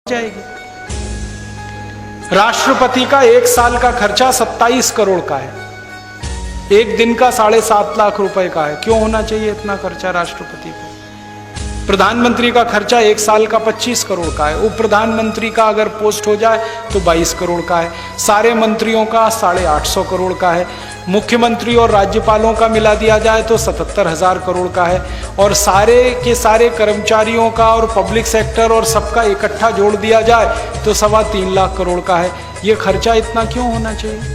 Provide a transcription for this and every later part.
जाएगी। राष्ट्रपति का 1 साल का खर्चा 27 करोड़ का है, एक दिन का 7.5 लाख रुपए का है। क्यों होना चाहिए इतना खर्चा राष्ट्रपति को? प्रधानमंत्री का खर्चा 1 साल का 25 करोड़ का है। उप प्रधानमंत्री का अगर पोस्ट हो जाए तो 22 करोड़ का है। सारे मंत्रियों का 850 करोड़ का है। मुख्यमंत्री और राज्यपालों का मिला दिया जाए तो 77,000 करोड़ का है। और सारे के सारे कर्मचारियों का और पब्लिक सेक्टर और सबका इकट्ठा जोड़ दिया जाए तो 3.25 लाख करोड़ का है। ये खर्चा इतना क्यों होना चाहिए?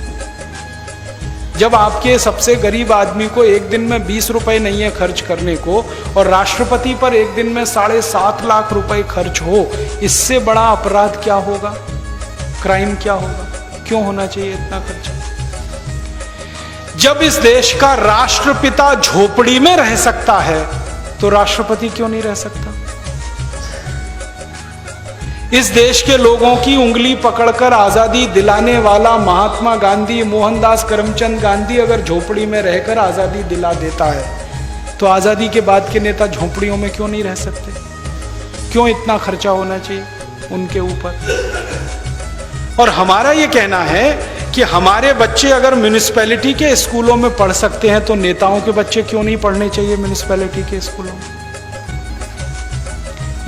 जब आपके सबसे गरीब आदमी को एक दिन में 20 रुपए नहीं है खर्च करने को, और राष्ट्रपति पर एक दिन में 7.5 लाख रुपए खर्च हो, इससे बड़ा अपराध क्या होगा? क्राइम क्या होगा? क्यों होना चाहिए इतना खर्चा? जब इस देश का राष्ट्रपिता झोपड़ी में रह सकता है तो राष्ट्रपति क्यों नहीं रह सकता? इस देश के लोगों की उंगली पकड़कर आजादी दिलाने वाला महात्मा गांधी, मोहनदास करमचंद गांधी अगर झोपड़ी में रहकर आजादी दिला देता है तो आजादी के बाद के नेता झोपड़ियों में क्यों नहीं रह सकते? क्यों इतना खर्चा होना चाहिए उनके ऊपर? और हमारा ये कहना है कि हमारे बच्चे अगर म्युनिसिपैलिटी के स्कूलों में पढ़ सकते हैं तो नेताओं के बच्चे क्यों नहीं पढ़ने चाहिए म्युनिसिपैलिटी के स्कूलों में?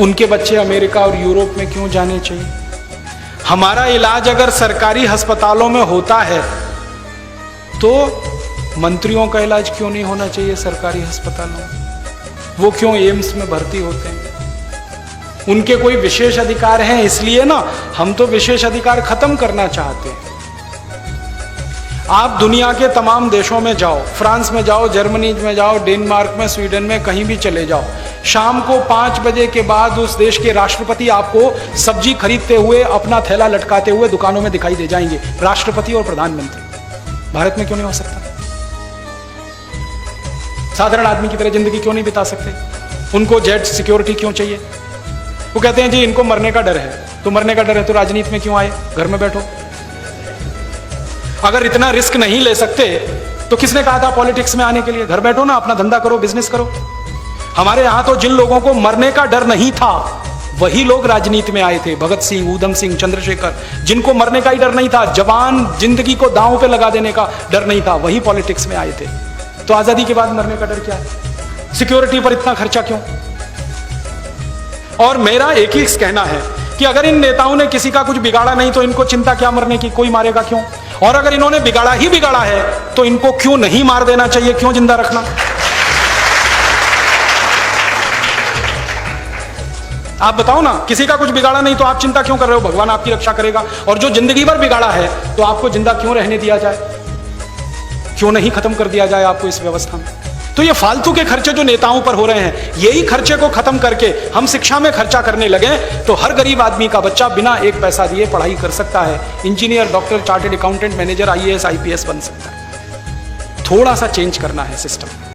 उनके बच्चे अमेरिका और यूरोप में क्यों जाने चाहिए? हमारा इलाज अगर सरकारी अस्पतालों में होता है तो मंत्रियों का इलाज क्यों नहीं होना चाहिए सरकारी अस्पतालों में? वो क्यों एम्स में भर्ती होते हैं? उनके कोई विशेष अधिकार हैं इसलिए ना? हम तो विशेष अधिकार खत्म करना चाहते हैं। आप दुनिया के तमाम देशों में जाओ, फ्रांस में जाओ, जर्मनी में जाओ, डेनमार्क में, स्वीडन में, कहीं भी चले जाओ, शाम को 5 बजे के बाद उस देश के राष्ट्रपति आपको सब्जी खरीदते हुए, अपना थैला लटकाते हुए दुकानों में दिखाई दे जाएंगे। राष्ट्रपति और प्रधानमंत्री। भारत में क्यों नहीं हो सकता? साधारण आदमी की तरह जिंदगी क्यों नहीं बिता सकते? उनको जेट सिक्योरिटी क्यों चाहिए? वो कहते हैं जी इनको मरने का डर है। तो मरने का डर है तो राजनीति में क्यों आए? घर में बैठो। अगर इतना रिस्क नहीं ले सकते तो किसने कहा था पॉलिटिक्स में आने के लिए? घर बैठो ना, अपना धंधा करो, बिजनेस करो। हमारे यहां तो जिन लोगों को मरने का डर नहीं था वही लोग राजनीति में आए थे। भगत सिंह, ऊधम सिंह, चंद्रशेखर, जिनको मरने का ही डर नहीं था, जवान जिंदगी को दांव पे लगा देने का डर नहीं था, वही पॉलिटिक्स में आए थे। तो आजादी के बाद मरने का डर क्या है? सिक्योरिटी पर इतना खर्चा क्यों? और मेरा एक ही कहना है कि अगर इन नेताओं ने किसी का कुछ बिगाड़ा नहीं तो इनको चिंता क्या मरने की? कोई मारेगा क्यों? और अगर इन्होंने बिगाड़ा ही बिगाड़ा है तो इनको क्यों नहीं मार देना चाहिए? क्यों जिंदा रखना? आप बताओ ना, किसी का कुछ बिगाड़ा नहीं तो आप चिंता क्यों कर रहे हो? भगवान आपकी रक्षा करेगा। और जो जिंदगी भर बिगाड़ा है तो आपको जिंदा क्यों रहने दिया जाए? क्यों नहीं खत्म कर दिया जाए आपको इस व्यवस्था में? तो ये फालतू के खर्चे जो नेताओं पर हो रहे हैं, यही खर्चे को खत्म करके हम शिक्षा में खर्चा करने लगे तो हर गरीब आदमी का बच्चा बिना एक पैसा दिए पढ़ाई कर सकता है। Engineer, doctor, chartered accountant, manager, IAS, IPS बन सकता है। थोड़ा सा चेंज करना है सिस्टम।